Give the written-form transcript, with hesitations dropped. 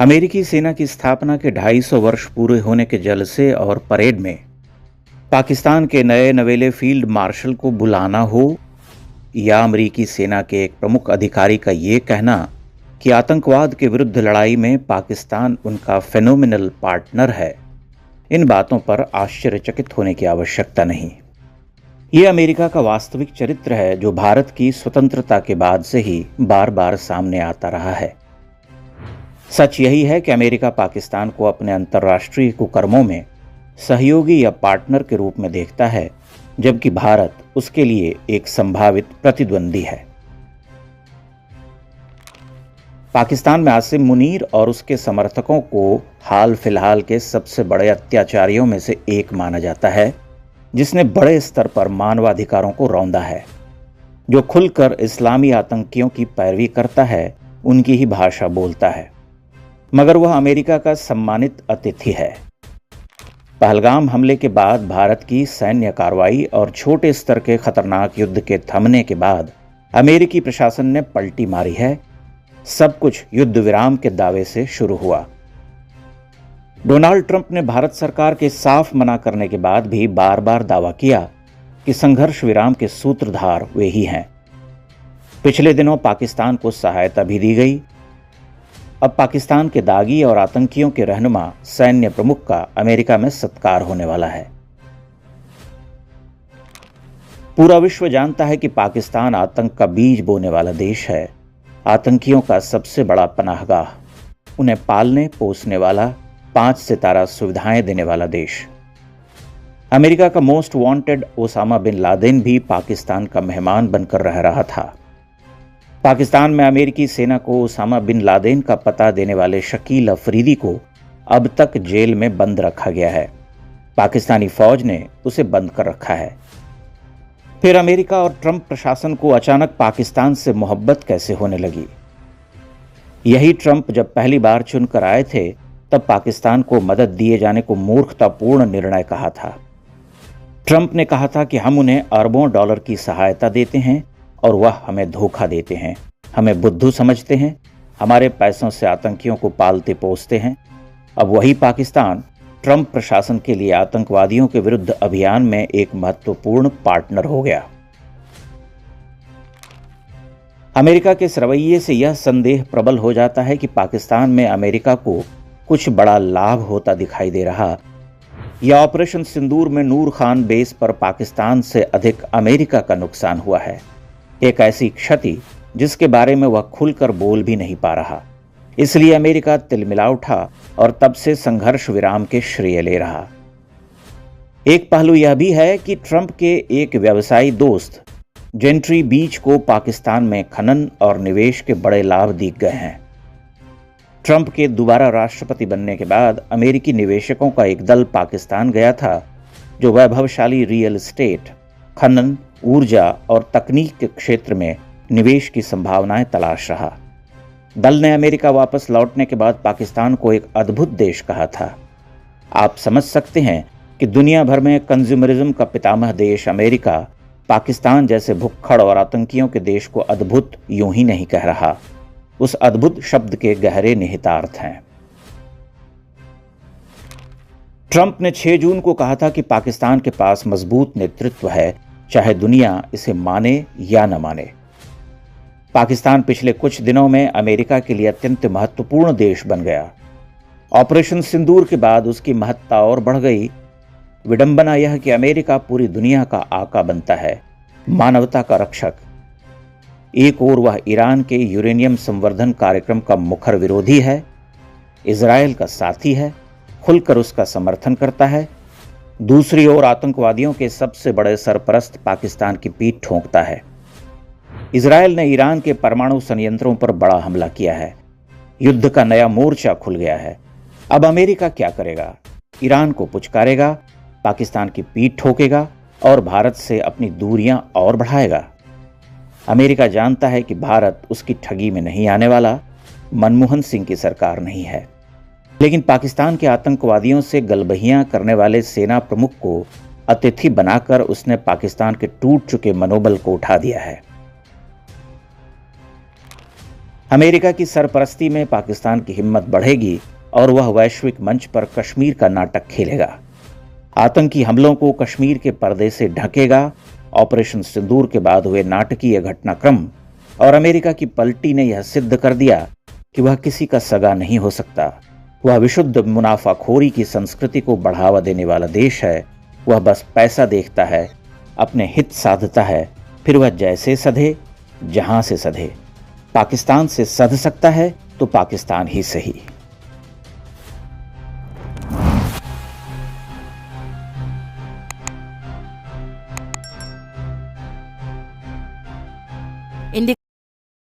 अमेरिकी सेना की स्थापना के 250 वर्ष पूरे होने के जलसे और परेड में पाकिस्तान के नए नवेले फील्ड मार्शल को बुलाना हो या अमेरिकी सेना के एक प्रमुख अधिकारी का ये कहना कि आतंकवाद के विरुद्ध लड़ाई में पाकिस्तान उनका फेनोमिनल पार्टनर है, इन बातों पर आश्चर्यचकित होने की आवश्यकता नहीं। ये अमेरिका का वास्तविक चरित्र है जो भारत की स्वतंत्रता के बाद से ही बार बार सामने आता रहा है। सच यही है कि अमेरिका पाकिस्तान को अपने अंतर्राष्ट्रीय कुकर्मों में सहयोगी या पार्टनर के रूप में देखता है, जबकि भारत उसके लिए एक संभावित प्रतिद्वंदी है। पाकिस्तान में आसिम मुनीर और उसके समर्थकों को हाल फिलहाल के सबसे बड़े अत्याचारियों में से एक माना जाता है, जिसने बड़े स्तर पर मानवाधिकारों को रौंदा है, जो खुलकर इस्लामी आतंकियों की पैरवी करता है, उनकी ही भाषा बोलता है, मगर वह अमेरिका का सम्मानित अतिथि है। पहलगाम हमले के बाद भारत की सैन्य कार्रवाई और छोटे स्तर के खतरनाक युद्ध के थमने के बाद अमेरिकी प्रशासन ने पलटी मारी है। सब कुछ युद्ध विराम के दावे से शुरू हुआ। डोनाल्ड ट्रंप ने भारत सरकार के साफ मना करने के बाद भी बार बार दावा किया कि संघर्ष विराम के सूत्रधार वे ही हैं। पिछले दिनों पाकिस्तान को सहायता भी दी गई। अब पाकिस्तान के दागी और आतंकियों के रहनुमा सैन्य प्रमुख का अमेरिका में सत्कार होने वाला है। पूरा विश्व जानता है कि पाकिस्तान आतंक का बीज बोने वाला देश है, आतंकियों का सबसे बड़ा पनाहगाह, उन्हें पालने पोसने वाला, 5 सितारा सुविधाएं देने वाला देश। अमेरिका का most wanted Osama bin Laden भी पाकिस्तान का मेहमान बनकर रह रहा था। पाकिस्तान में अमेरिकी सेना को ओसामा बिन लादेन का पता देने वाले शकील अफरीदी को अब तक जेल में बंद रखा गया है। पाकिस्तानी फौज ने उसे बंद कर रखा है। फिर अमेरिका और ट्रंप प्रशासन को अचानक पाकिस्तान से मोहब्बत कैसे होने लगी? यही ट्रंप जब पहली बार चुनकर आए थे, तब पाकिस्तान को मदद दिए जाने को मूर्खतापूर्ण निर्णय कहा था। ट्रंप ने कहा था कि हम उन्हें अरबों डॉलर की सहायता देते हैं और वह हमें धोखा देते हैं, हमें बुद्धू समझते हैं, हमारे पैसों से आतंकियों को पालते पोसते हैं। अब वही पाकिस्तान ट्रंप प्रशासन के लिए आतंकवादियों के विरुद्ध अभियान में एक महत्वपूर्ण पार्टनर हो गया। अमेरिका के इस रवैये से यह संदेह प्रबल हो जाता है कि पाकिस्तान में अमेरिका को कुछ बड़ा लाभ होता दिखाई दे रहा, या ऑपरेशन सिंदूर में नूर खान बेस पर पाकिस्तान से अधिक अमेरिका का नुकसान हुआ है। एक ऐसी क्षति जिसके बारे में वह खुलकर बोल भी नहीं पा रहा। इसलिए अमेरिका तिलमिला उठा और तब से संघर्ष विराम के श्रेय ले रहा। एक पहलू यह भी है कि ट्रंप के एक व्यवसायी दोस्त जेंट्री बीच को पाकिस्तान में खनन और निवेश के बड़े लाभ दिख गए हैं। ट्रंप के दोबारा राष्ट्रपति बनने के बाद अमेरिकी निवेशकों का एक दल पाकिस्तान गया था, जो वैभवशाली रियल एस्टेट, खनन, ऊर्जा और तकनीक के क्षेत्र में निवेश की संभावनाएं तलाश रहा। दल ने अमेरिका वापस लौटने के बाद पाकिस्तान को एक अद्भुत देश कहा था। आप समझ सकते हैं कि दुनिया भर में कंज्यूमरिज्म का पितामह देश अमेरिका पाकिस्तान जैसे भुक्खड़ और आतंकियों के देश को अद्भुत यूं ही नहीं कह रहा। उस अद्भुत शब्द के गहरे निहितार्थ हैं। ट्रंप ने 6 जून को कहा था कि पाकिस्तान के पास मजबूत नेतृत्व है, चाहे दुनिया इसे माने या न माने। पाकिस्तान पिछले कुछ दिनों में अमेरिका के लिए अत्यंत महत्वपूर्ण देश बन गया। ऑपरेशन सिंदूर के बाद उसकी महत्ता और बढ़ गई। विडंबना यह कि अमेरिका पूरी दुनिया का आका बनता है, मानवता का रक्षक। एक ओर वह ईरान के यूरेनियम संवर्धन कार्यक्रम का मुखर विरोधी है, इजरायल का साथी है, खुलकर उसका समर्थन करता है। दूसरी ओर आतंकवादियों के सबसे बड़े सरपरस्त पाकिस्तान की पीठ ठोंकता है। इजरायल ने ईरान के परमाणु संयंत्रों पर बड़ा हमला किया है। युद्ध का नया मोर्चा खुल गया है। अब अमेरिका क्या करेगा? ईरान को पुचकारेगा, पाकिस्तान की पीठ ठोकेगा और भारत से अपनी दूरियां और बढ़ाएगा। अमेरिका जानता है कि भारत उसकी ठगी में नहीं आने वाला, मनमोहन सिंह की सरकार नहीं है। लेकिन पाकिस्तान के आतंकवादियों से गलबहियां करने वाले सेना प्रमुख को अतिथि बनाकर उसने पाकिस्तान के टूट चुके मनोबल को उठा दिया है। अमेरिका की सरपरस्ती में पाकिस्तान की हिम्मत बढ़ेगी और वह वैश्विक मंच पर कश्मीर का नाटक खेलेगा। आतंकी हमलों को कश्मीर के पर्दे से ढकेगा। ऑपरेशन सिंदूर के बाद हुए नाटकीय घटनाक्रम और अमेरिका की पलटी ने यह सिद्ध कर दिया कि वह किसी का सगा नहीं हो सकता। वह विशुद्ध मुनाफाखोरी की संस्कृति को बढ़ावा देने वाला देश है। वह बस पैसा देखता है, अपने हित साधता है, फिर वह जैसे सधे, जहां से सधे। पाकिस्तान से सध सकता है तो पाकिस्तान ही सही।